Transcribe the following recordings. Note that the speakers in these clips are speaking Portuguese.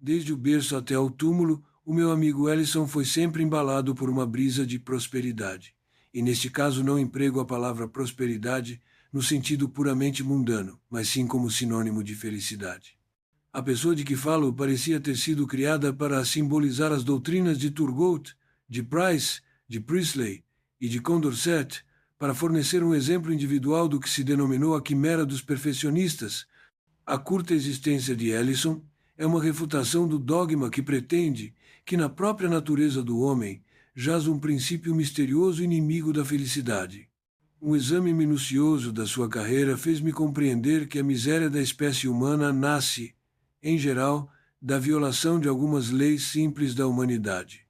Desde o berço até ao túmulo, o meu amigo Ellison foi sempre embalado por uma brisa de prosperidade. E neste caso não emprego a palavra prosperidade no sentido puramente mundano, mas sim como sinônimo de felicidade. A pessoa de que falo parecia ter sido criada para simbolizar as doutrinas de Turgot, de Price, de Priestley e de Condorcet, para fornecer um exemplo individual do que se denominou a quimera dos perfeccionistas. A curta existência de Ellison é uma refutação do dogma que pretende que na própria natureza do homem jaz um princípio misterioso inimigo da felicidade. Um exame minucioso da sua carreira fez-me compreender que a miséria da espécie humana nasce, em geral, da violação de algumas leis simples da humanidade.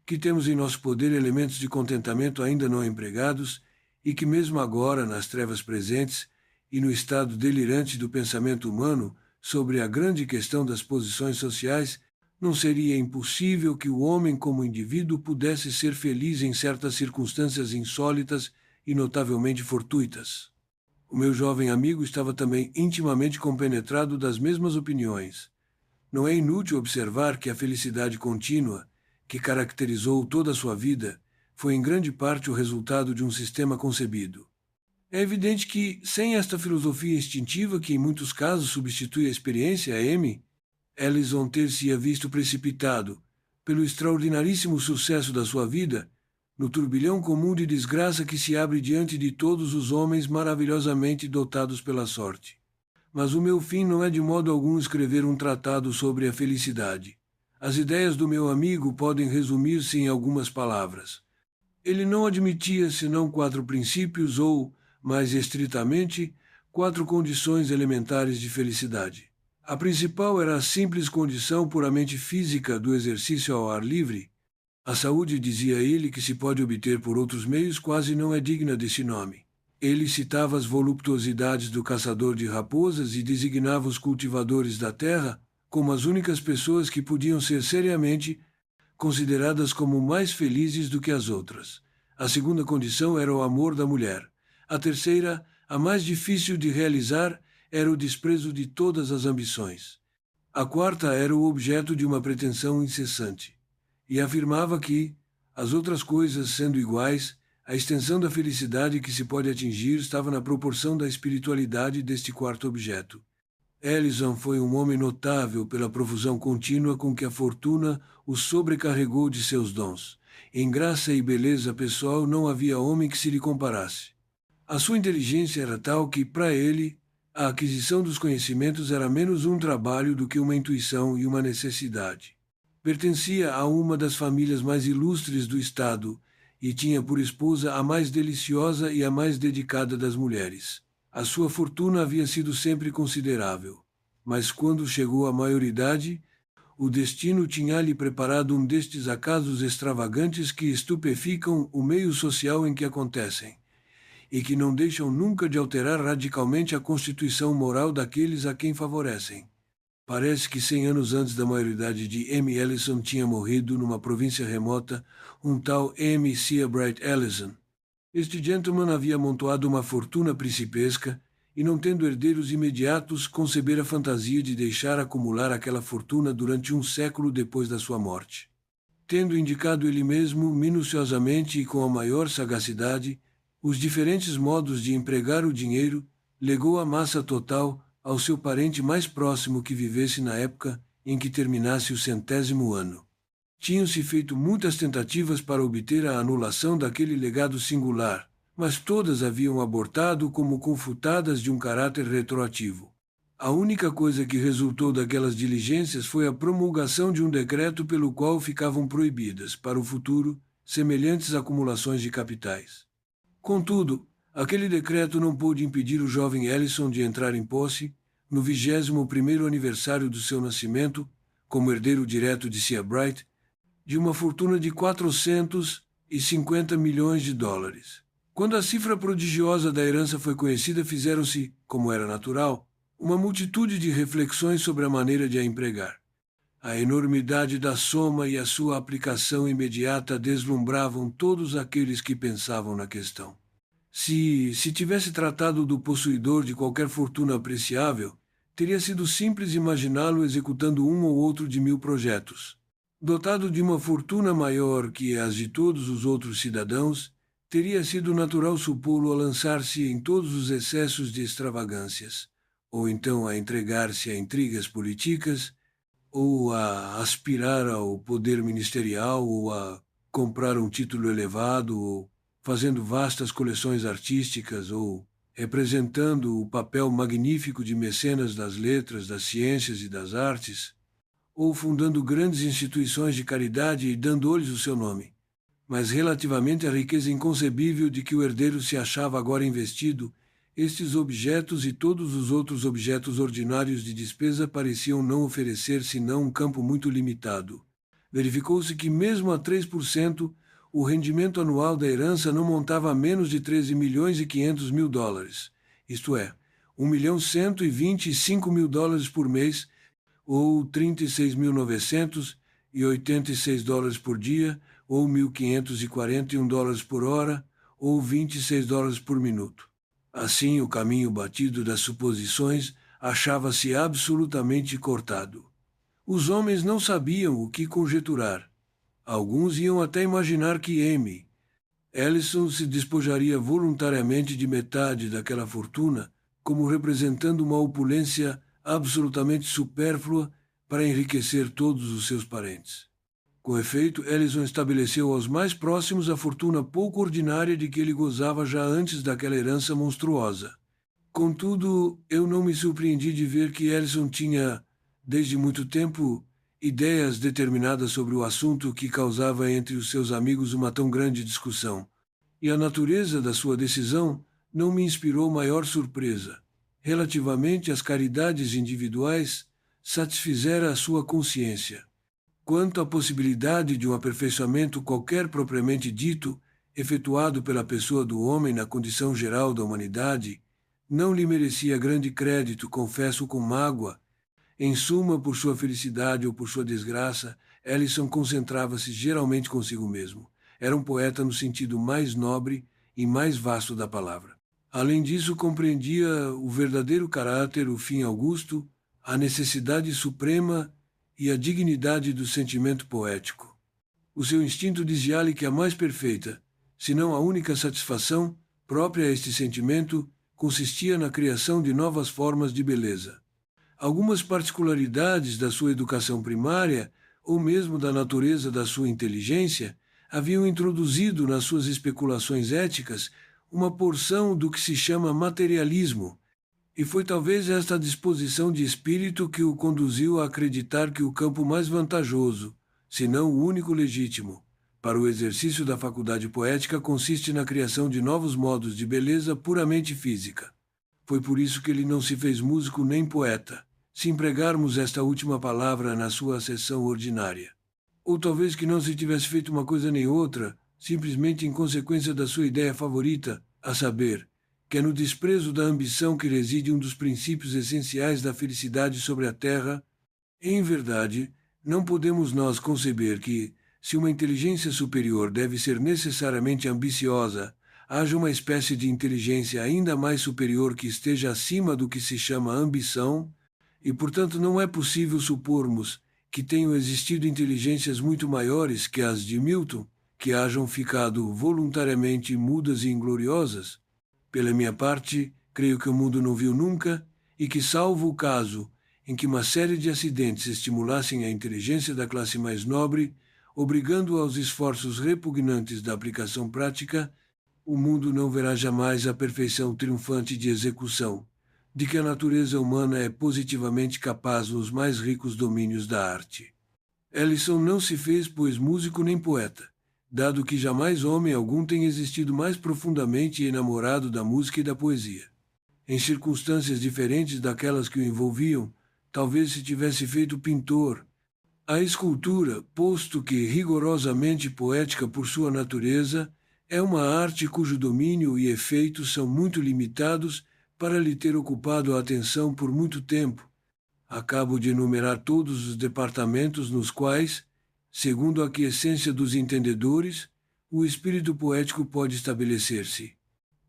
Que temos em nosso poder elementos de contentamento ainda não empregados e que mesmo agora, nas trevas presentes e no estado delirante do pensamento humano sobre a grande questão das posições sociais, não seria impossível que o homem como indivíduo pudesse ser feliz em certas circunstâncias insólitas e notavelmente fortuitas. O meu jovem amigo estava também intimamente compenetrado das mesmas opiniões. Não é inútil observar que a felicidade contínua, que caracterizou toda a sua vida, foi em grande parte o resultado de um sistema concebido. É evidente que, sem esta filosofia instintiva que em muitos casos substitui a experiência, a M, Ellison ter-se-ia visto precipitado, pelo extraordinaríssimo sucesso da sua vida, no turbilhão comum de desgraça que se abre diante de todos os homens maravilhosamente dotados pela sorte. Mas o meu fim não é de modo algum escrever um tratado sobre a felicidade. As ideias do meu amigo podem resumir-se em algumas palavras. Ele não admitia senão 4 princípios ou, mais estritamente, 4 condições elementares de felicidade. A principal era a simples condição puramente física do exercício ao ar livre. A saúde, dizia ele, que se pode obter por outros meios, quase não é digna desse nome. Ele citava as voluptuosidades do caçador de raposas e designava os cultivadores da terra como as únicas pessoas que podiam ser seriamente consideradas como mais felizes do que as outras. A segunda condição era o amor da mulher. A terceira, a mais difícil de realizar, era o desprezo de todas as ambições. A quarta era o objeto de uma pretensão incessante. E afirmava que, as outras coisas sendo iguais, a extensão da felicidade que se pode atingir estava na proporção da espiritualidade deste quarto objeto. Ellison foi um homem notável pela profusão contínua com que a fortuna o sobrecarregou de seus dons. Em graça e beleza pessoal não havia homem que se lhe comparasse. A sua inteligência era tal que, para ele, a aquisição dos conhecimentos era menos um trabalho do que uma intuição e uma necessidade. Pertencia a uma das famílias mais ilustres do Estado e tinha por esposa a mais deliciosa e a mais dedicada das mulheres. A sua fortuna havia sido sempre considerável, mas quando chegou à maioridade, o destino tinha-lhe preparado um destes acasos extravagantes que estupeficam o meio social em que acontecem, e que não deixam nunca de alterar radicalmente a constituição moral daqueles a quem favorecem. Parece que 100 anos antes da maioridade de M. Ellison tinha morrido numa província remota um tal M. Seabright Ellison. Este gentleman havia amontoado uma fortuna principesca e, não tendo herdeiros imediatos, concebera a fantasia de deixar acumular aquela fortuna durante um século depois da sua morte. Tendo indicado ele mesmo, minuciosamente e com a maior sagacidade, os diferentes modos de empregar o dinheiro, legou a massa total ao seu parente mais próximo que vivesse na época em que terminasse o 100º ano. Tinham-se feito muitas tentativas para obter a anulação daquele legado singular, mas todas haviam abortado como confutadas de um caráter retroativo. A única coisa que resultou daquelas diligências foi a promulgação de um decreto pelo qual ficavam proibidas, para o futuro, semelhantes acumulações de capitais. Contudo, aquele decreto não pôde impedir o jovem Ellison de entrar em posse, no 21º aniversário do seu nascimento, como herdeiro direto de Seabright, de uma fortuna de 450 milhões de dólares. Quando a cifra prodigiosa da herança foi conhecida, fizeram-se, como era natural, uma multitude de reflexões sobre a maneira de a empregar. A enormidade da soma e a sua aplicação imediata deslumbravam todos aqueles que pensavam na questão. Se tivesse tratado do possuidor de qualquer fortuna apreciável, Teria sido simples imaginá-lo executando um ou outro de 1000 projetos. Dotado de uma fortuna maior que as de todos os outros cidadãos, teria sido natural supô-lo a lançar-se em todos os excessos de extravagâncias, ou então a entregar-se a intrigas políticas, ou a aspirar ao poder ministerial, ou a comprar um título elevado, ou fazendo vastas coleções artísticas, ou representando o papel magnífico de mecenas das letras, das ciências e das artes, ou fundando grandes instituições de caridade e dando-lhes o seu nome. Mas relativamente à riqueza inconcebível de que o herdeiro se achava agora investido, estes objetos e todos os outros objetos ordinários de despesa pareciam não oferecer senão um campo muito limitado. Verificou-se que mesmo a 3%, o rendimento anual da herança não montava a menos de 13 milhões e 500 mil dólares, isto é, 1.125 mil dólares por mês, ou 36.986 dólares por dia, ou 1.541 dólares por hora, ou 26 dólares por minuto. Assim, o caminho batido das suposições achava-se absolutamente cortado. Os homens não sabiam o que conjecturar. Alguns iam até imaginar que Ellison se despojaria voluntariamente de metade daquela fortuna, como representando uma opulência absolutamente supérflua para enriquecer todos os seus parentes. Com efeito, Ellison estabeleceu aos mais próximos a fortuna pouco ordinária de que ele gozava já antes daquela herança monstruosa. Contudo, eu não me surpreendi de ver que Ellison tinha, desde muito tempo, ideias determinadas sobre o assunto que causava entre os seus amigos uma tão grande discussão. E a natureza da sua decisão não me inspirou maior surpresa. Relativamente às caridades individuais, satisfizera a sua consciência. Quanto à possibilidade de um aperfeiçoamento qualquer propriamente dito, efetuado pela pessoa do homem na condição geral da humanidade, não lhe merecia grande crédito, confesso com mágoa. Em suma, por sua felicidade ou por sua desgraça, Ellison concentrava-se geralmente consigo mesmo. Era um poeta no sentido mais nobre e mais vasto da palavra. Além disso, compreendia o verdadeiro caráter, o fim augusto, a necessidade suprema e a dignidade do sentimento poético. O seu instinto dizia-lhe que a mais perfeita, se não a única satisfação própria a este sentimento, consistia na criação de novas formas de beleza. Algumas particularidades da sua educação primária, ou mesmo da natureza da sua inteligência, haviam introduzido nas suas especulações éticas uma porção do que se chama materialismo, e foi talvez esta disposição de espírito que o conduziu a acreditar que o campo mais vantajoso, se não o único legítimo, para o exercício da faculdade poética consiste na criação de novos modos de beleza puramente física. Foi por isso que ele não se fez músico nem poeta, se empregarmos esta última palavra na sua acessão ordinária. Ou talvez que não se tivesse feito uma coisa nem outra, simplesmente em consequência da sua ideia favorita, a saber, que é no desprezo da ambição que reside um dos princípios essenciais da felicidade sobre a terra. Em verdade, não podemos nós conceber que, se uma inteligência superior deve ser necessariamente ambiciosa, haja uma espécie de inteligência ainda mais superior que esteja acima do que se chama ambição, e portanto não é possível supormos que tenham existido inteligências muito maiores que as de Milton, que hajam ficado voluntariamente mudas e ingloriosas. Pela minha parte, creio que o mundo não viu nunca e que, salvo o caso em que uma série de acidentes estimulassem a inteligência da classe mais nobre, obrigando-a aos esforços repugnantes da aplicação prática, o mundo não verá jamais a perfeição triunfante de execução, de que a natureza humana é positivamente capaz nos mais ricos domínios da arte. Ellison não se fez, pois, músico nem poeta, dado que jamais homem algum tem existido mais profundamente enamorado da música e da poesia. Em circunstâncias diferentes daquelas que o envolviam, talvez se tivesse feito pintor. A escultura, posto que rigorosamente poética por sua natureza, é uma arte cujo domínio e efeito são muito limitados para lhe ter ocupado a atenção por muito tempo. Acabo de enumerar todos os departamentos nos quais, segundo a aquiescência dos entendedores, o espírito poético pode estabelecer-se.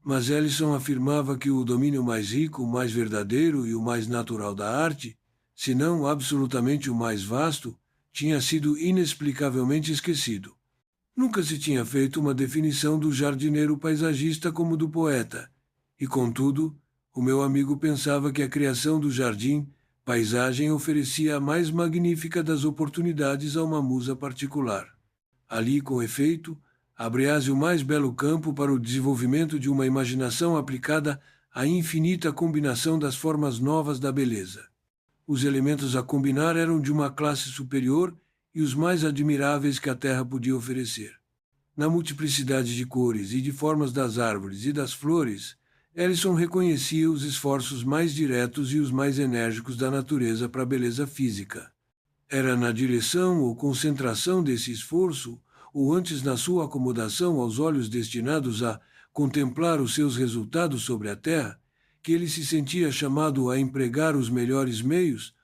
Mas Ellison afirmava que o domínio mais rico, o mais verdadeiro e o mais natural da arte, se não absolutamente o mais vasto, tinha sido inexplicavelmente esquecido. Nunca se tinha feito uma definição do jardineiro paisagista como do poeta, e, contudo, o meu amigo pensava que a criação do jardim, paisagem, oferecia a mais magnífica das oportunidades a uma musa particular. Ali, com efeito, abre-se o mais belo campo para o desenvolvimento de uma imaginação aplicada à infinita combinação das formas novas da beleza. Os elementos a combinar eram de uma classe superior e os mais admiráveis que a terra podia oferecer. Na multiplicidade de cores e de formas das árvores e das flores, Ellison reconhecia os esforços mais diretos e os mais enérgicos da natureza para a beleza física. Era na direção ou concentração desse esforço, ou antes na sua acomodação aos olhos destinados a contemplar os seus resultados sobre a terra, que ele se sentia chamado a empregar os melhores meios,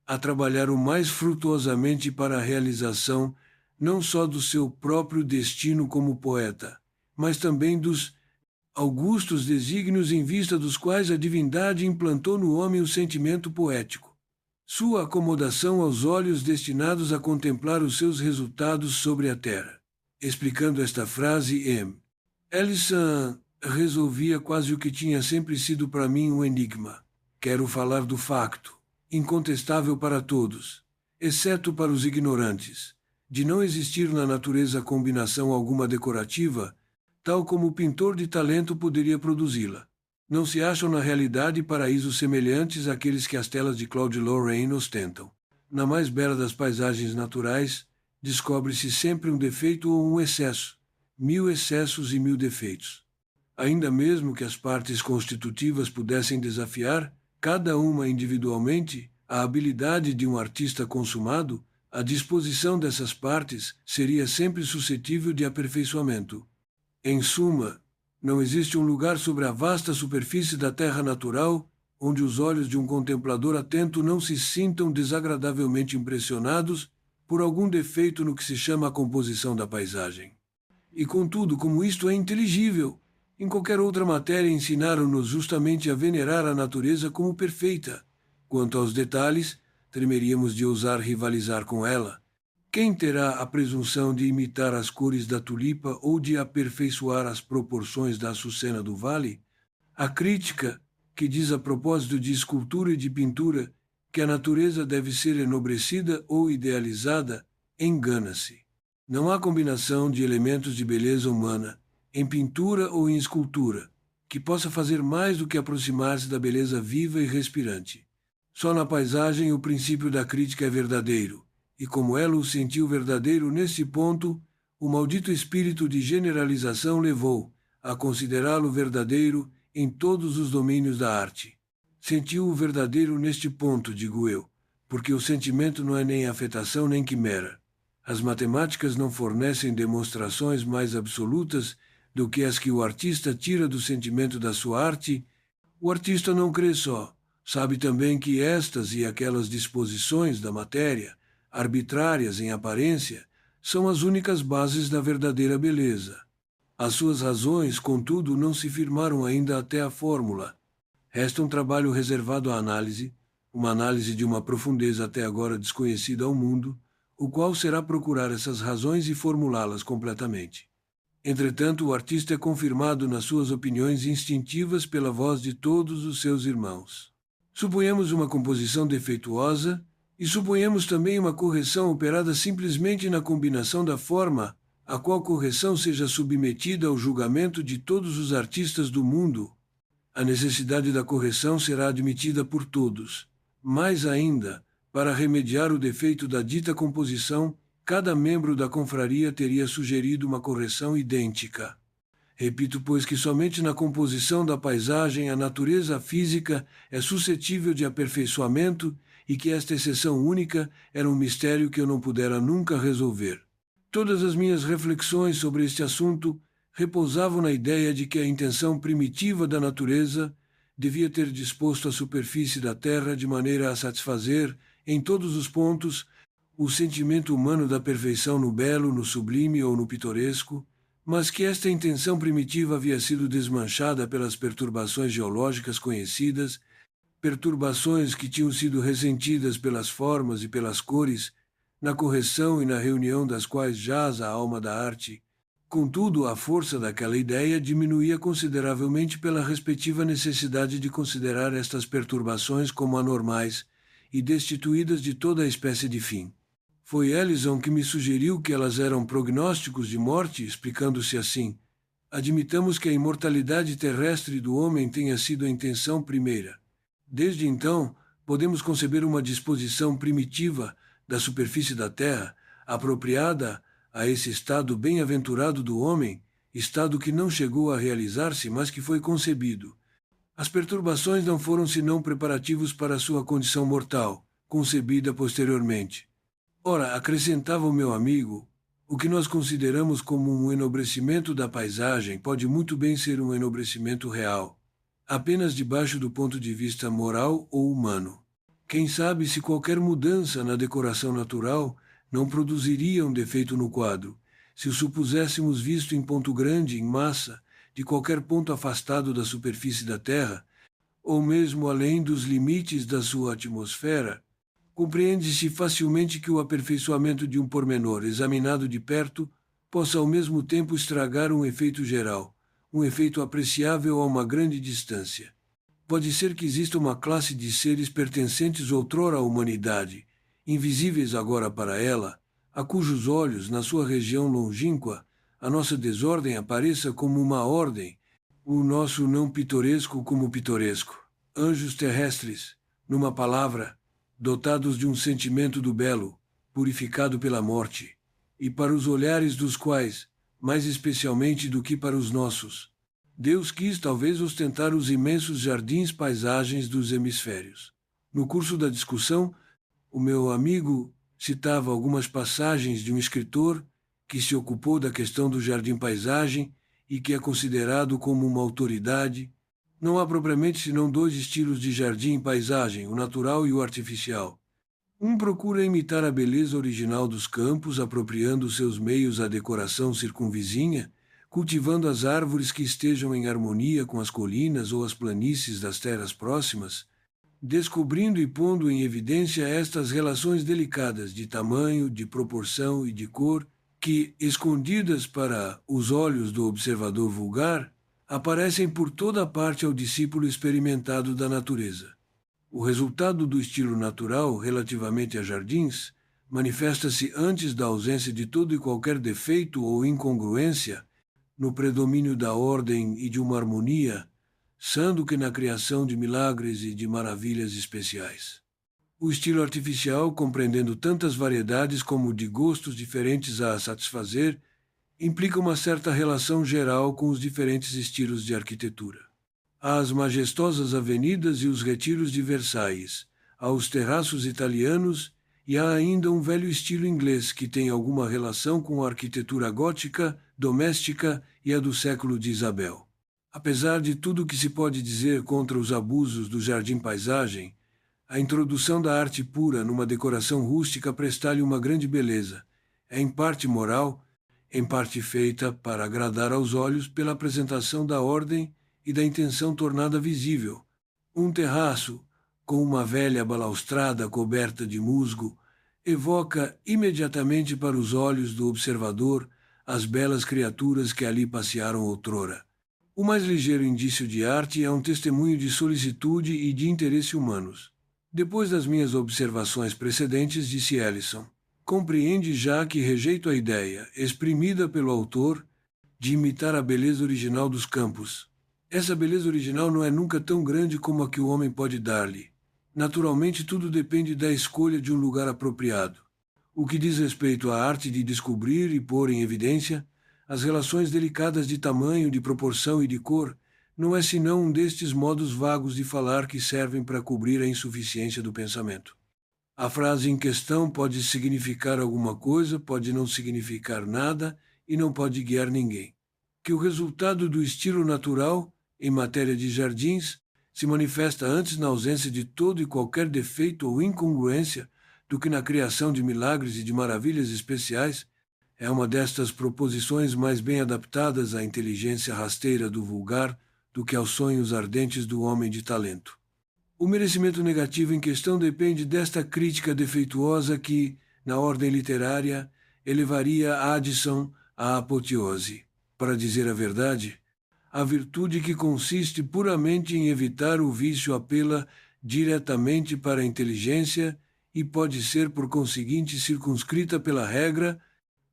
a trabalhar o mais frutuosamente para a realização não só do seu próprio destino como poeta, mas também dos augustos desígnios em vista dos quais a divindade implantou no homem o sentimento poético. Sua acomodação aos olhos destinados a contemplar os seus resultados sobre a terra. Explicando esta frase, Ellison resolvia quase o que tinha sempre sido para mim um enigma. Quero falar do facto, incontestável para todos, exceto para os ignorantes, de não existir na natureza combinação alguma decorativa, tal como o pintor de talento poderia produzi-la. Não se acham na realidade paraísos semelhantes àqueles que as telas de Claude Lorrain ostentam. Na mais bela das paisagens naturais, descobre-se sempre um defeito ou um excesso, 1000 excessos e 1000 defeitos. Ainda mesmo que as partes constitutivas pudessem desafiar, cada uma individualmente, a habilidade de um artista consumado, a disposição dessas partes seria sempre suscetível de aperfeiçoamento. Em suma, não existe um lugar sobre a vasta superfície da terra natural onde os olhos de um contemplador atento não se sintam desagradavelmente impressionados por algum defeito no que se chama a composição da paisagem. E contudo, como isto é inteligível, em qualquer outra matéria ensinaram-nos justamente a venerar a natureza como perfeita. Quanto aos detalhes, tremeríamos de ousar rivalizar com ela. Quem terá a presunção de imitar as cores da tulipa ou de aperfeiçoar as proporções da açucena do vale? A crítica, que diz a propósito de escultura e de pintura que a natureza deve ser enobrecida ou idealizada, engana-se. Não há combinação de elementos de beleza humana, em pintura ou em escultura, que possa fazer mais do que aproximar-se da beleza viva e respirante. Só na paisagem o princípio da crítica é verdadeiro, e como ela o sentiu verdadeiro nesse ponto, o maldito espírito de generalização levou a considerá-lo verdadeiro em todos os domínios da arte. Sentiu-o verdadeiro neste ponto, digo eu, porque o sentimento não é nem afetação nem quimera. As matemáticas não fornecem demonstrações mais absolutas do que as que o artista tira do sentimento da sua arte. O artista não crê só, sabe também que estas e aquelas disposições da matéria, arbitrárias em aparência, são as únicas bases da verdadeira beleza. As suas razões, contudo, não se firmaram ainda até a fórmula. Resta um trabalho reservado à análise, uma análise de uma profundeza até agora desconhecida ao mundo, o qual será procurar essas razões e formulá-las completamente. Entretanto, o artista é confirmado nas suas opiniões instintivas pela voz de todos os seus irmãos. Suponhamos uma composição defeituosa e suponhamos também uma correção operada simplesmente na combinação da forma, a qual correção seja submetida ao julgamento de todos os artistas do mundo. A necessidade da correção será admitida por todos. Mais ainda, para remediar o defeito da dita composição, cada membro da confraria teria sugerido uma correção idêntica. Repito, pois, que somente na composição da paisagem a natureza física é suscetível de aperfeiçoamento e que esta exceção única era um mistério que eu não pudera nunca resolver. Todas as minhas reflexões sobre este assunto repousavam na ideia de que a intenção primitiva da natureza devia ter disposto a superfície da terra de maneira a satisfazer, em todos os pontos, o sentimento humano da perfeição no belo, no sublime ou no pitoresco, mas que esta intenção primitiva havia sido desmanchada pelas perturbações geológicas conhecidas, perturbações que tinham sido ressentidas pelas formas e pelas cores, na correção e na reunião das quais jaz a alma da arte. Contudo, a força daquela ideia diminuía consideravelmente pela respectiva necessidade de considerar estas perturbações como anormais e destituídas de toda a espécie de fim. Foi Ellison que me sugeriu que elas eram prognósticos de morte, explicando-se assim: admitamos que a imortalidade terrestre do homem tenha sido a intenção primeira. Desde então, podemos conceber uma disposição primitiva da superfície da Terra, apropriada a esse estado bem-aventurado do homem, estado que não chegou a realizar-se, mas que foi concebido. As perturbações não foram senão preparativos para a sua condição mortal, concebida posteriormente. Ora, acrescentava o meu amigo, o que nós consideramos como um enobrecimento da paisagem pode muito bem ser um enobrecimento real, apenas debaixo do ponto de vista moral ou humano. Quem sabe se qualquer mudança na decoração natural não produziria um defeito no quadro, se o supuséssemos visto em ponto grande, em massa, de qualquer ponto afastado da superfície da Terra, ou mesmo além dos limites da sua atmosfera. Compreende-se facilmente que o aperfeiçoamento de um pormenor examinado de perto possa ao mesmo tempo estragar um efeito geral, um efeito apreciável a uma grande distância. Pode ser que exista uma classe de seres pertencentes outrora à humanidade, invisíveis agora para ela, a cujos olhos, na sua região longínqua, a nossa desordem apareça como uma ordem, o nosso não pitoresco como pitoresco. Anjos terrestres, numa palavra, dotados de um sentimento do belo, purificado pela morte, e para os olhares dos quais, mais especialmente do que para os nossos, Deus quis talvez ostentar os imensos jardins paisagens dos hemisférios. No curso da discussão, o meu amigo citava algumas passagens de um escritor que se ocupou da questão do jardim-paisagem e que é considerado como uma autoridade. Não há propriamente senão dois estilos de jardim-paisagem, o natural e o artificial. Um procura imitar a beleza original dos campos, apropriando seus meios à decoração circunvizinha, cultivando as árvores que estejam em harmonia com as colinas ou as planícies das terras próximas, descobrindo e pondo em evidência estas relações delicadas de tamanho, de proporção e de cor, que, escondidas para os olhos do observador vulgar, aparecem por toda parte ao discípulo experimentado da natureza. O resultado do estilo natural relativamente a jardins manifesta-se antes da ausência de todo e qualquer defeito ou incongruência, no predomínio da ordem e de uma harmonia, sendo que na criação de milagres e de maravilhas especiais. O estilo artificial, compreendendo tantas variedades como de gostos diferentes a satisfazer, implica uma certa relação geral com os diferentes estilos de arquitetura. Há as majestosas avenidas e os retiros de Versailles, há os terraços italianos e há ainda um velho estilo inglês que tem alguma relação com a arquitetura gótica, doméstica e a do século de Isabel. Apesar de tudo o que se pode dizer contra os abusos do jardim-paisagem, a introdução da arte pura numa decoração rústica presta-lhe uma grande beleza. É em parte moral, em parte feita para agradar aos olhos pela apresentação da ordem e da intenção tornada visível. Um terraço, com uma velha balaustrada coberta de musgo, evoca imediatamente para os olhos do observador as belas criaturas que ali passearam outrora. O mais ligeiro indício de arte é um testemunho de solicitude e de interesse humanos. Depois das minhas observações precedentes, disse Ellison, compreende já que rejeito a ideia, exprimida pelo autor, de imitar a beleza original dos campos. Essa beleza original não é nunca tão grande como a que o homem pode dar-lhe. Naturalmente, tudo depende da escolha de um lugar apropriado. O que diz respeito à arte de descobrir e pôr em evidência as relações delicadas de tamanho, de proporção e de cor, não é senão um destes modos vagos de falar que servem para cobrir a insuficiência do pensamento. A frase em questão pode significar alguma coisa, pode não significar nada e não pode guiar ninguém. Que o resultado do estilo natural, em matéria de jardins, se manifesta antes na ausência de todo e qualquer defeito ou incongruência do que na criação de milagres e de maravilhas especiais, É uma destas proposições mais bem adaptadas à inteligência rasteira do vulgar do que aos sonhos ardentes do homem de talento. O merecimento negativo em questão depende desta crítica defeituosa que, na ordem literária, elevaria Addison à apoteose. Para dizer a verdade, a virtude que consiste puramente em evitar o vício apela diretamente para a inteligência e pode ser, por conseguinte, circunscrita pela regra,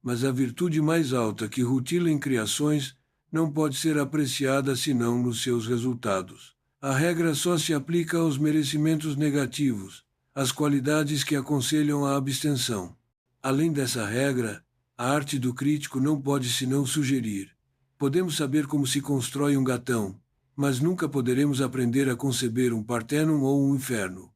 mas a virtude mais alta que rutila em criações não pode ser apreciada senão nos seus resultados. A regra só se aplica aos merecimentos negativos, às qualidades que aconselham a abstenção. Além dessa regra, a arte do crítico não pode senão sugerir. Podemos saber como se constrói um gatão, mas nunca poderemos aprender a conceber um Parthenon ou um inferno.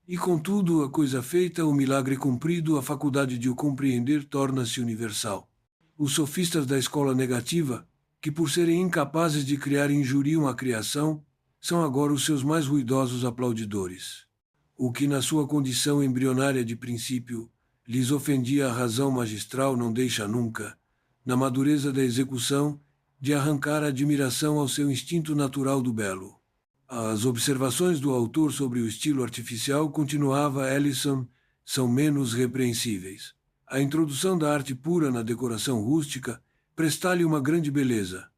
E contudo, a coisa feita, o milagre cumprido, a faculdade de o compreender torna-se universal. Os sofistas da escola negativa, que por serem incapazes de criar injuriam a criação, são agora os seus mais ruidosos aplaudidores. O que na sua condição embrionária de princípio lhes ofendia a razão magistral não deixa nunca, na madureza da execução, de arrancar a admiração ao seu instinto natural do belo. As observações do autor sobre o estilo artificial, continuava Ellison, são menos repreensíveis. A introdução da arte pura na decoração rústica presta-lhe uma grande beleza.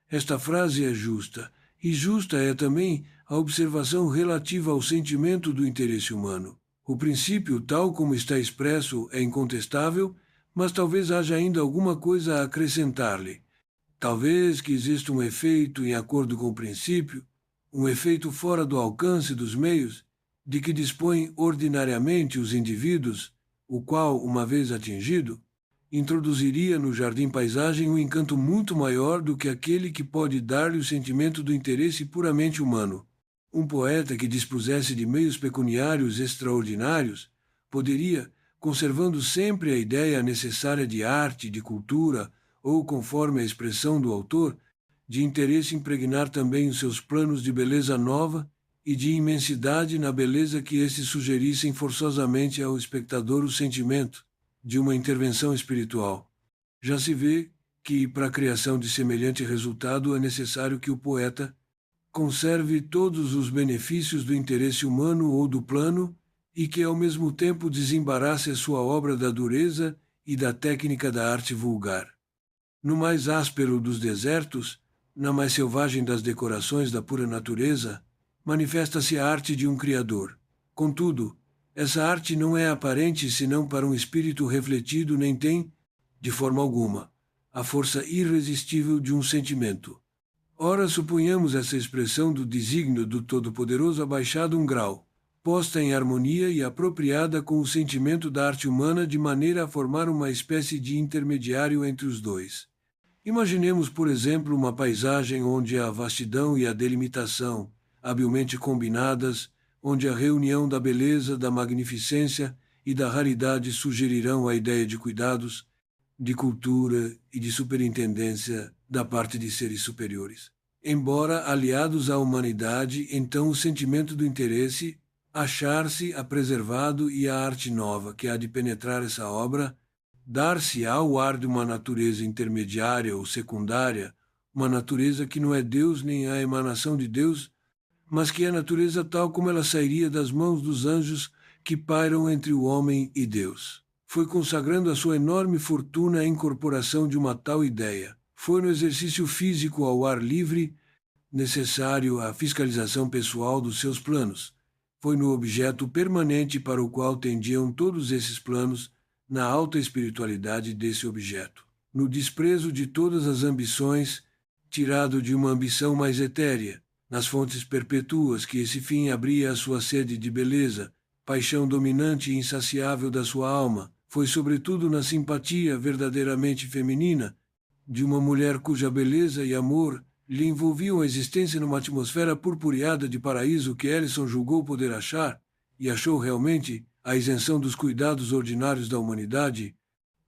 Esta frase é justa, e justa é também a observação relativa ao sentimento do interesse humano. O princípio, tal como está expresso, é incontestável, mas talvez haja ainda alguma coisa a acrescentar-lhe. Talvez que exista um efeito em acordo com o princípio, um efeito fora do alcance dos meios, de que dispõem ordinariamente os indivíduos, o qual, uma vez atingido, introduziria no jardim-paisagem um encanto muito maior do que aquele que pode dar-lhe o sentimento do interesse puramente humano. Um poeta que dispusesse de meios pecuniários extraordinários poderia, conservando sempre a ideia necessária de arte, de cultura, ou, conforme a expressão do autor, de interesse, impregnar também os seus planos de beleza nova e de imensidade na beleza que estes sugerissem forçosamente ao espectador o sentimento de uma intervenção espiritual. Já se vê que, para a criação de semelhante resultado, é necessário que o poeta conserve todos os benefícios do interesse humano ou do plano e que, ao mesmo tempo, desembarace a sua obra da dureza e da técnica da arte vulgar. No mais áspero dos desertos, na mais selvagem das decorações da pura natureza, manifesta-se a arte de um Criador. Contudo, essa arte não é aparente senão para um espírito refletido, nem tem, de forma alguma, a força irresistível de um sentimento. Ora, suponhamos essa expressão do desígnio do Todo-Poderoso abaixada um grau, posta em harmonia e apropriada com o sentimento da arte humana de maneira a formar uma espécie de intermediário entre os dois. Imaginemos, por exemplo, uma paisagem onde a vastidão e a delimitação, habilmente combinadas, onde a reunião da beleza, da magnificência e da raridade sugerirão a ideia de cuidados, de cultura e de superintendência da parte de seres superiores. Embora aliados à humanidade, então o sentimento do interesse achar-se a preservado e a arte nova que há de penetrar essa obra, dar-se-á o ar de uma natureza intermediária ou secundária, uma natureza que não é Deus nem a emanação de Deus, mas que é a natureza tal como ela sairia das mãos dos anjos que pairam entre o homem e Deus. Foi consagrando a sua enorme fortuna à incorporação de uma tal ideia. Foi no exercício físico ao ar livre necessário à fiscalização pessoal dos seus planos. Foi no objeto permanente para o qual tendiam todos esses planos, na alta espiritualidade desse objeto. No desprezo de todas as ambições, tirado de uma ambição mais etérea, nas fontes perpétuas que esse fim abria à sua sede de beleza, paixão dominante e insaciável da sua alma, foi sobretudo na simpatia verdadeiramente feminina de uma mulher cuja beleza e amor lhe envolviam a existência numa atmosfera purpureada de paraíso que Ellison julgou poder achar, e achou realmente, a isenção dos cuidados ordinários da humanidade,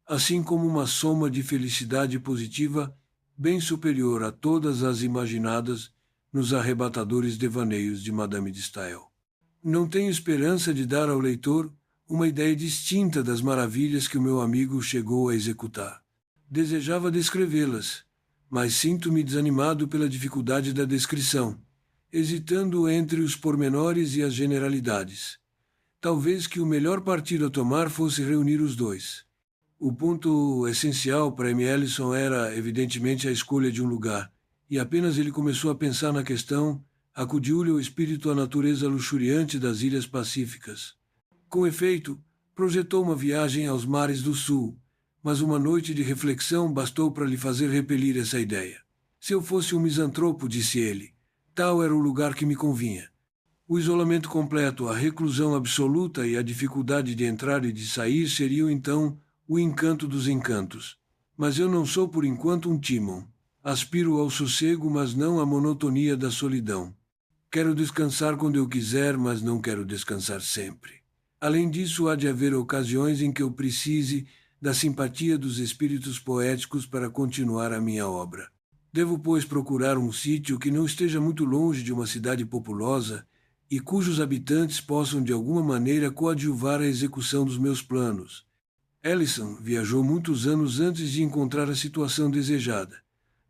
assim como uma soma de felicidade positiva bem superior a todas as imaginadas nos arrebatadores devaneios de Madame de Staël. Não tenho esperança de dar ao leitor uma ideia distinta das maravilhas que o meu amigo chegou a executar. Desejava descrevê-las, mas sinto-me desanimado pela dificuldade da descrição, hesitando entre os pormenores e as generalidades. Talvez que o melhor partido a tomar fosse reunir os dois. O ponto essencial para M. Ellison era, evidentemente, a escolha de um lugar, e apenas ele começou a pensar na questão, acudiu-lhe o espírito à natureza luxuriante das ilhas pacíficas. Com efeito, projetou uma viagem aos mares do sul, mas uma noite de reflexão bastou para lhe fazer repelir essa ideia. Se eu fosse um misantropo, disse ele, tal era o lugar que me convinha. O isolamento completo, a reclusão absoluta e a dificuldade de entrar e de sair seriam, então, o encanto dos encantos. Mas eu não sou, por enquanto, um Timon. Aspiro ao sossego, mas não à monotonia da solidão. Quero descansar quando eu quiser, mas não quero descansar sempre. Além disso, há de haver ocasiões em que eu precise da simpatia dos espíritos poéticos para continuar a minha obra. Devo, pois, procurar um sítio que não esteja muito longe de uma cidade populosa e cujos habitantes possam de alguma maneira coadjuvar a execução dos meus planos. Ellison viajou muitos anos antes de encontrar a situação desejada.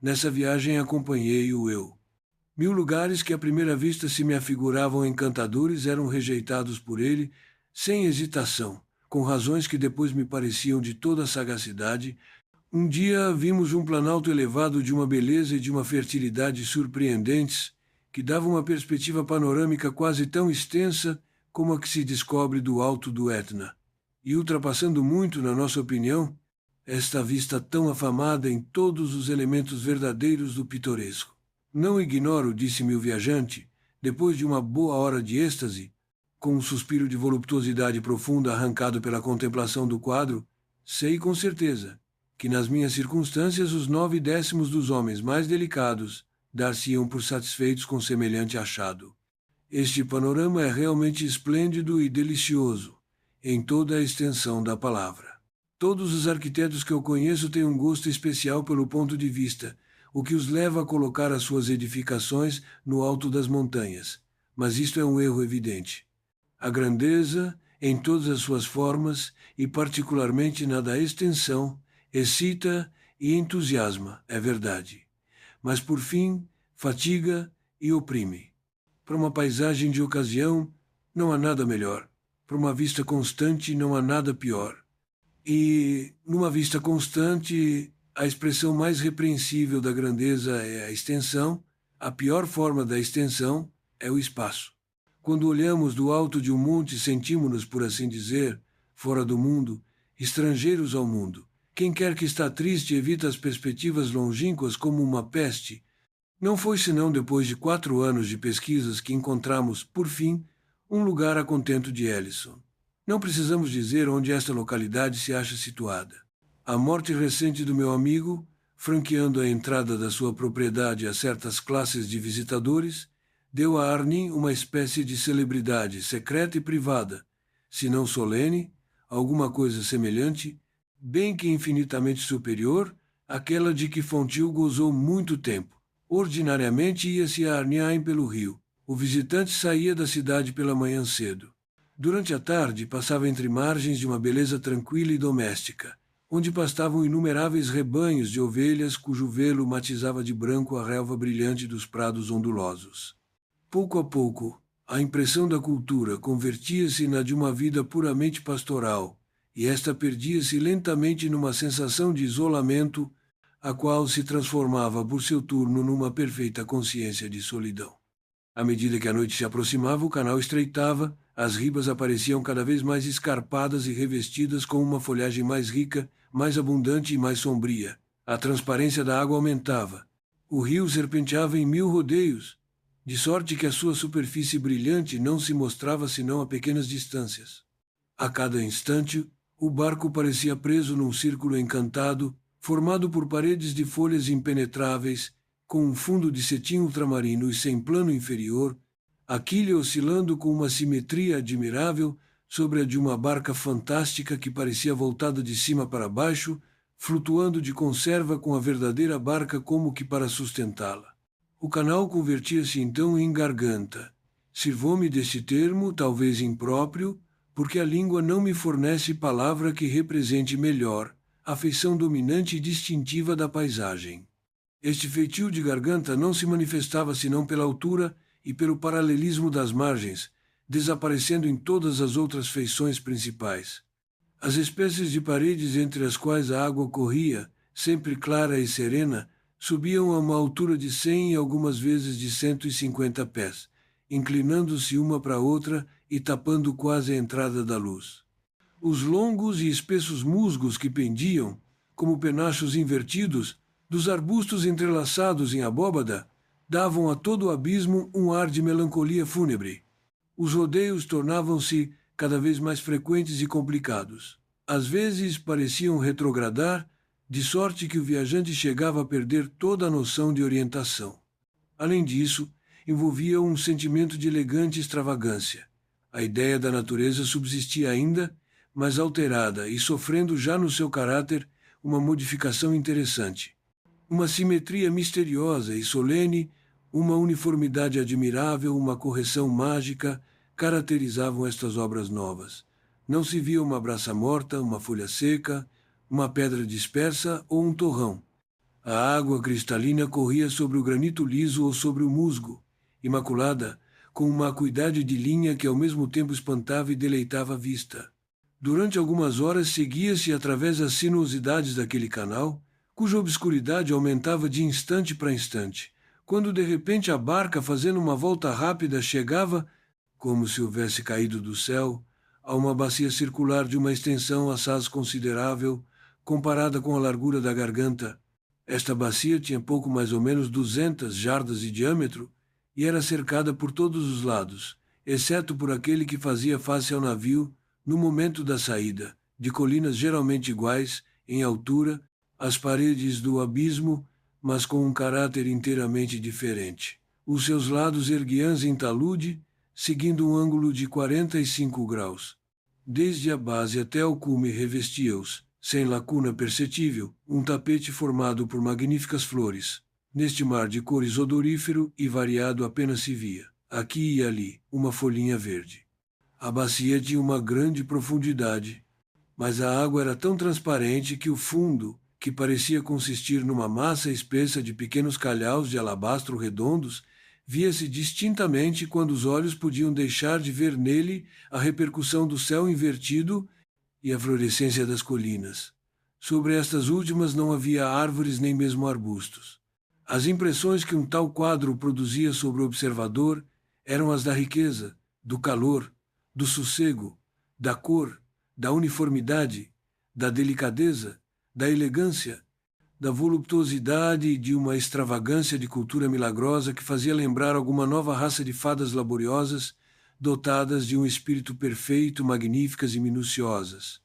Nessa viagem acompanhei-o eu. 1000 lugares que à primeira vista se me afiguravam encantadores eram rejeitados por ele sem hesitação, com razões que depois me pareciam de toda a sagacidade. Um dia vimos um planalto elevado de uma beleza e de uma fertilidade surpreendentes, que dava uma perspectiva panorâmica quase tão extensa como a que se descobre do alto do Etna, e ultrapassando muito, na nossa opinião, esta vista tão afamada em todos os elementos verdadeiros do pitoresco. Não ignoro, disse-me o viajante, depois de uma boa hora de êxtase, com um suspiro de voluptuosidade profunda arrancado pela contemplação do quadro, sei com certeza que nas minhas circunstâncias os 9/10 dos homens mais delicados dar-se-iam por satisfeitos com semelhante achado. Este panorama é realmente esplêndido e delicioso, em toda a extensão da palavra. Todos os arquitetos que eu conheço têm um gosto especial pelo ponto de vista, o que os leva a colocar as suas edificações no alto das montanhas. Mas isto é um erro evidente. A grandeza, em todas as suas formas, e particularmente na da extensão, excita e entusiasma, é verdade. Mas, por fim, fatiga e oprime. Para uma paisagem de ocasião, não há nada melhor. Para uma vista constante, não há nada pior. E, numa vista constante, a expressão mais repreensível da grandeza é a extensão, a pior forma da extensão é o espaço. Quando olhamos do alto de um monte, sentimos-nos, por assim dizer, fora do mundo, estrangeiros ao mundo. Quem quer que está triste evita as perspectivas longínquas como uma peste. Não foi senão depois de 4 anos de pesquisas que encontramos, por fim, um lugar a contento de Ellison. Não precisamos dizer onde esta localidade se acha situada. A morte recente do meu amigo, franqueando a entrada da sua propriedade a certas classes de visitadores, deu a Arnim uma espécie de celebridade secreta e privada, se não solene, alguma coisa semelhante, bem que infinitamente superior àquela de que Fontil gozou muito tempo. Ordinariamente ia-se a Arnhem pelo rio. O visitante saía da cidade pela manhã cedo. Durante a tarde passava entre margens de uma beleza tranquila e doméstica, onde pastavam inumeráveis rebanhos de ovelhas cujo velo matizava de branco a relva brilhante dos prados ondulosos. Pouco a pouco, a impressão da cultura convertia-se na de uma vida puramente pastoral, e esta perdia-se lentamente numa sensação de isolamento, a qual se transformava por seu turno numa perfeita consciência de solidão. À medida que a noite se aproximava, o canal estreitava, as ribas apareciam cada vez mais escarpadas e revestidas com uma folhagem mais rica, mais abundante e mais sombria. A transparência da água aumentava. O rio serpenteava em 1000 rodeios, de sorte que a sua superfície brilhante não se mostrava senão a pequenas distâncias. A cada instante, o barco parecia preso num círculo encantado, formado por paredes de folhas impenetráveis, com um fundo de cetim ultramarino e sem plano inferior, a quilha oscilando com uma simetria admirável sobre a de uma barca fantástica que parecia voltada de cima para baixo, flutuando de conserva com a verdadeira barca como que para sustentá-la. O canal convertia-se então em garganta. Sirvou-me deste termo, talvez impróprio, porque a língua não me fornece palavra que represente melhor a feição dominante e distintiva da paisagem. Este feitio de garganta não se manifestava senão pela altura e pelo paralelismo das margens, desaparecendo em todas as outras feições principais. As espécies de paredes entre as quais a água corria, sempre clara e serena, subiam a uma altura de 100 e algumas vezes de 150 pés, inclinando-se uma para outra e tapando quase a entrada da luz. Os longos e espessos musgos que pendiam, como penachos invertidos, dos arbustos entrelaçados em abóbada, davam a todo o abismo um ar de melancolia fúnebre. Os rodeios tornavam-se cada vez mais frequentes e complicados. Às vezes pareciam retrogradar, de sorte que o viajante chegava a perder toda a noção de orientação. Além disso, envolvia um sentimento de elegante extravagância. A ideia da natureza subsistia ainda, mas alterada e sofrendo já no seu caráter uma modificação interessante. Uma simetria misteriosa e solene, uma uniformidade admirável, uma correção mágica caracterizavam estas obras novas. Não se via uma braça morta, uma folha seca, uma pedra dispersa ou um torrão. A água cristalina corria sobre o granito liso ou sobre o musgo, imaculada, com uma acuidade de linha que ao mesmo tempo espantava e deleitava a vista. Durante algumas horas seguia-se através das sinuosidades daquele canal, cuja obscuridade aumentava de instante para instante, quando de repente a barca, fazendo uma volta rápida, chegava, como se houvesse caído do céu, a uma bacia circular de uma extensão assaz considerável, comparada com a largura da garganta. Esta bacia tinha pouco mais ou menos 200 jardas de diâmetro e era cercada por todos os lados, exceto por aquele que fazia face ao navio no momento da saída, de colinas geralmente iguais, em altura, às paredes do abismo, mas com um caráter inteiramente diferente. Os seus lados erguiam-se em talude, seguindo um ângulo de 45 graus. Desde a base até ao cume revestia-os, sem lacuna perceptível, um tapete formado por magníficas flores. Neste mar de cores odorífero e variado apenas se via, aqui e ali, uma folhinha verde. A bacia tinha uma grande profundidade, mas a água era tão transparente que o fundo, que parecia consistir numa massa espessa de pequenos calhaus de alabastro redondos, via-se distintamente quando os olhos podiam deixar de ver nele a repercussão do céu invertido e a florescência das colinas. Sobre estas últimas não havia árvores nem mesmo arbustos. As impressões que um tal quadro produzia sobre o observador eram as da riqueza, do calor, do sossego, da cor, da uniformidade, da delicadeza, da elegância, da voluptuosidade e de uma extravagância de cultura milagrosa que fazia lembrar alguma nova raça de fadas laboriosas, dotadas de um espírito perfeito, magníficas e minuciosas.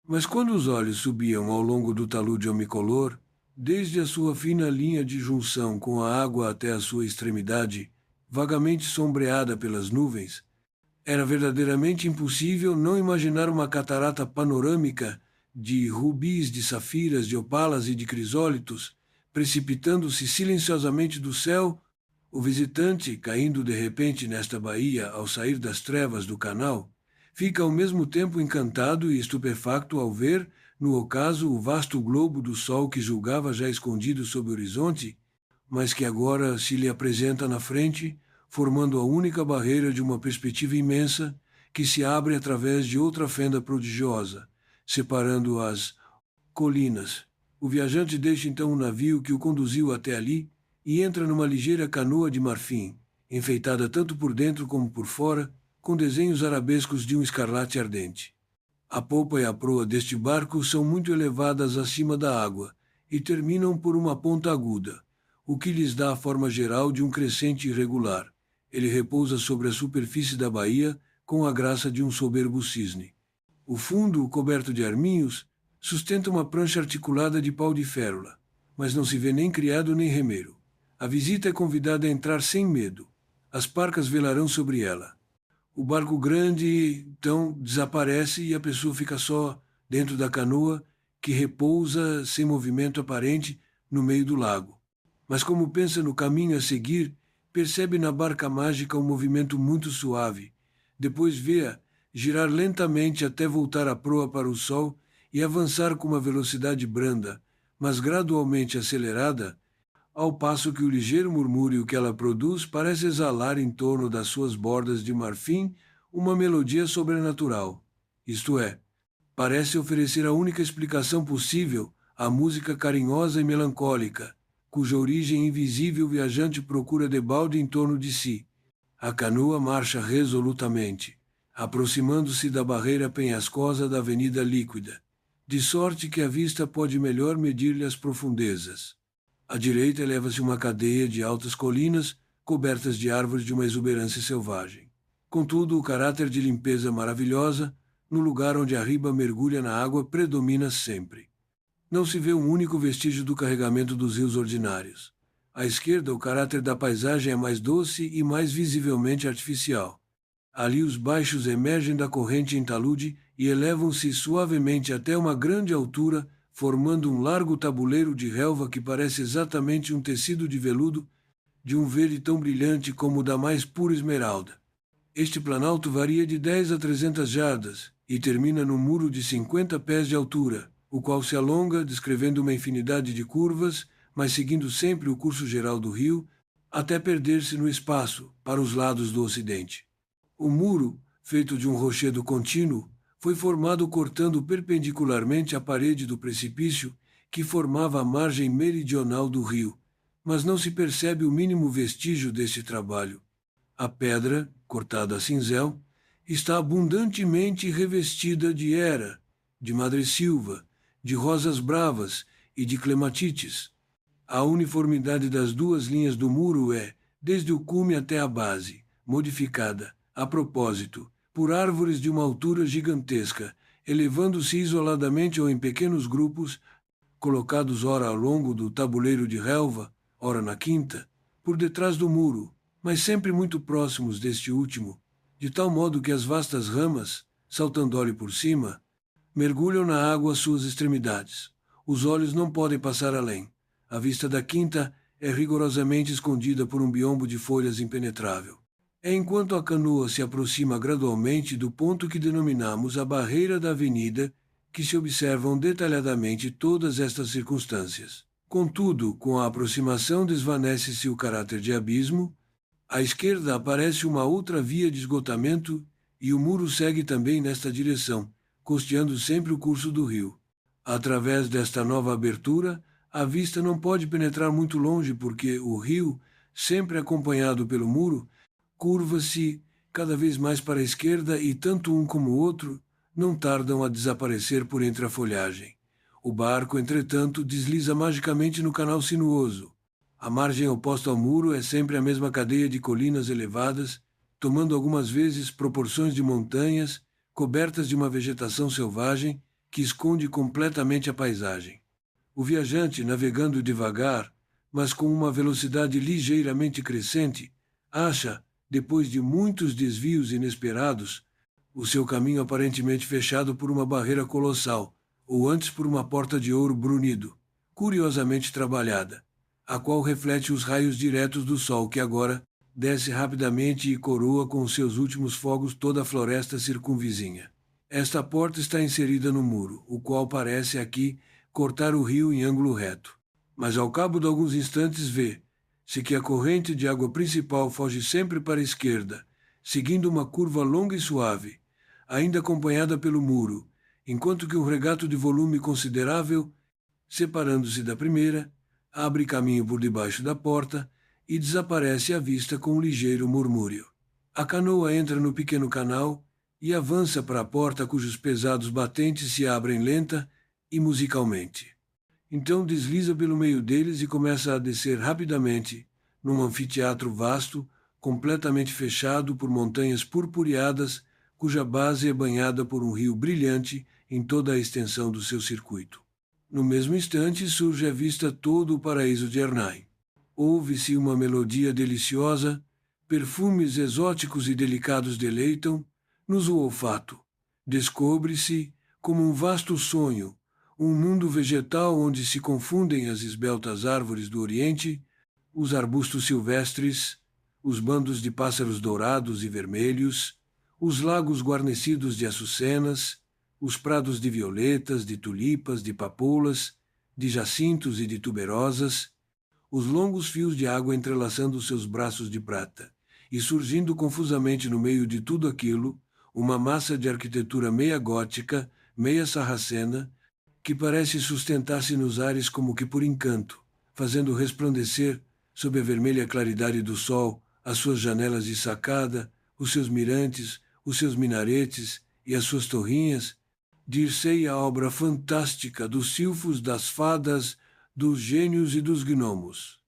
Mas quando os olhos subiam ao longo do talude homicolor, desde a sua fina linha de junção com a água até a sua extremidade, vagamente sombreada pelas nuvens, era verdadeiramente impossível não imaginar uma catarata panorâmica de rubis, de safiras, de opalas e de crisólitos, precipitando-se silenciosamente do céu. O visitante, caindo de repente nesta baía ao sair das trevas do canal, fica ao mesmo tempo encantado e estupefacto ao ver, no ocaso, o vasto globo do sol que julgava já escondido sob o horizonte, mas que agora se lhe apresenta na frente, formando a única barreira de uma perspectiva imensa que se abre através de outra fenda prodigiosa, separando as colinas. O viajante deixa então o navio que o conduziu até ali e entra numa ligeira canoa de marfim, enfeitada tanto por dentro como por fora, com desenhos arabescos de um escarlate ardente. A popa e a proa deste barco são muito elevadas acima da água e terminam por uma ponta aguda, o que lhes dá a forma geral de um crescente irregular. Ele repousa sobre a superfície da baía com a graça de um soberbo cisne. O fundo, coberto de arminhos, sustenta uma prancha articulada de pau de férula, mas não se vê nem criado nem remeiro. A visita é convidada a entrar sem medo. As parcas velarão sobre ela. O barco grande, então, desaparece e a pessoa fica só dentro da canoa, que repousa sem movimento aparente no meio do lago. Mas como pensa no caminho a seguir, percebe na barca mágica um movimento muito suave. Depois vê-a girar lentamente até voltar a proa para o sol e avançar com uma velocidade branda, mas gradualmente acelerada, ao passo que o ligeiro murmúrio que ela produz parece exalar em torno das suas bordas de marfim uma melodia sobrenatural. Isto é, parece oferecer a única explicação possível à música carinhosa e melancólica, cuja origem invisível o viajante procura debalde em torno de si. A canoa marcha resolutamente, aproximando-se da barreira penhascosa da avenida líquida, de sorte que a vista pode melhor medir-lhe as profundezas. À direita eleva-se uma cadeia de altas colinas cobertas de árvores de uma exuberância selvagem. Contudo, o caráter de limpeza maravilhosa, no lugar onde a riba mergulha na água, predomina sempre. Não se vê um único vestígio do carregamento dos rios ordinários. À esquerda, o caráter da paisagem é mais doce e mais visivelmente artificial. Ali os baixos emergem da corrente em talude e elevam-se suavemente até uma grande altura, formando um largo tabuleiro de relva que parece exatamente um tecido de veludo, de um verde tão brilhante como o da mais pura esmeralda. Este planalto varia de 10 a 300 jardas e termina num muro de 50 pés de altura, o qual se alonga, descrevendo uma infinidade de curvas, mas seguindo sempre o curso geral do rio, até perder-se no espaço, para os lados do ocidente. O muro, feito de um rochedo contínuo, foi formado cortando perpendicularmente a parede do precipício que formava a margem meridional do rio, mas não se percebe o mínimo vestígio deste trabalho. A pedra, cortada a cinzel, está abundantemente revestida de era, de madressilva, de rosas bravas e de clematites. A uniformidade das duas linhas do muro é, desde o cume até a base, modificada, a propósito, por árvores de uma altura gigantesca, elevando-se isoladamente ou em pequenos grupos, colocados ora ao longo do tabuleiro de relva, ora na quinta, por detrás do muro, mas sempre muito próximos deste último, de tal modo que as vastas ramas, saltando-lhe por cima, mergulham na água às suas extremidades. Os olhos não podem passar além. A vista da quinta é rigorosamente escondida por um biombo de folhas impenetrável. É enquanto a canoa se aproxima gradualmente do ponto que denominamos a barreira da avenida que se observam detalhadamente todas estas circunstâncias. Contudo, com a aproximação desvanece-se o caráter de abismo, à esquerda aparece uma outra via de esgotamento e o muro segue também nesta direção, costeando sempre o curso do rio. Através desta nova abertura, a vista não pode penetrar muito longe porque o rio, sempre acompanhado pelo muro, curva-se cada vez mais para a esquerda e tanto um como o outro não tardam a desaparecer por entre a folhagem. O barco, entretanto, desliza magicamente no canal sinuoso. A margem oposta ao muro é sempre a mesma cadeia de colinas elevadas, tomando algumas vezes proporções de montanhas, cobertas de uma vegetação selvagem que esconde completamente a paisagem. O viajante, navegando devagar, mas com uma velocidade ligeiramente crescente, acha, depois de muitos desvios inesperados, o seu caminho aparentemente fechado por uma barreira colossal, ou antes por uma porta de ouro brunido, curiosamente trabalhada, a qual reflete os raios diretos do sol que agora desce rapidamente e coroa com seus últimos fogos toda a floresta circunvizinha. Esta porta está inserida no muro, o qual parece aqui cortar o rio em ângulo reto. Mas ao cabo de alguns instantes vê-se que a corrente de água principal foge sempre para a esquerda, seguindo uma curva longa e suave, ainda acompanhada pelo muro, enquanto que um regato de volume considerável, separando-se da primeira, abre caminho por debaixo da porta e desaparece à vista com um ligeiro murmúrio. A canoa entra no pequeno canal e avança para a porta cujos pesados batentes se abrem lenta e musicalmente. Então desliza pelo meio deles e começa a descer rapidamente, num anfiteatro vasto, completamente fechado por montanhas purpureadas, cuja base é banhada por um rio brilhante em toda a extensão do seu circuito. No mesmo instante surge à vista todo o paraíso de Ernai. Ouve-se uma melodia deliciosa, perfumes exóticos e delicados deleitam-nos o olfato. Descobre-se, como um vasto sonho, um mundo vegetal onde se confundem as esbeltas árvores do Oriente, os arbustos silvestres, os bandos de pássaros dourados e vermelhos, os lagos guarnecidos de açucenas, os prados de violetas, de tulipas, de papoulas, de jacintos e de tuberosas, os longos fios de água entrelaçando seus braços de prata, e surgindo confusamente no meio de tudo aquilo, uma massa de arquitetura meia gótica, meia sarracena, que parece sustentar-se nos ares como que por encanto, fazendo resplandecer, sob a vermelha claridade do sol, as suas janelas de sacada, os seus mirantes, os seus minaretes e as suas torrinhas, dir-se-ei a obra fantástica dos silfos, das fadas, dos gênios e dos gnomos.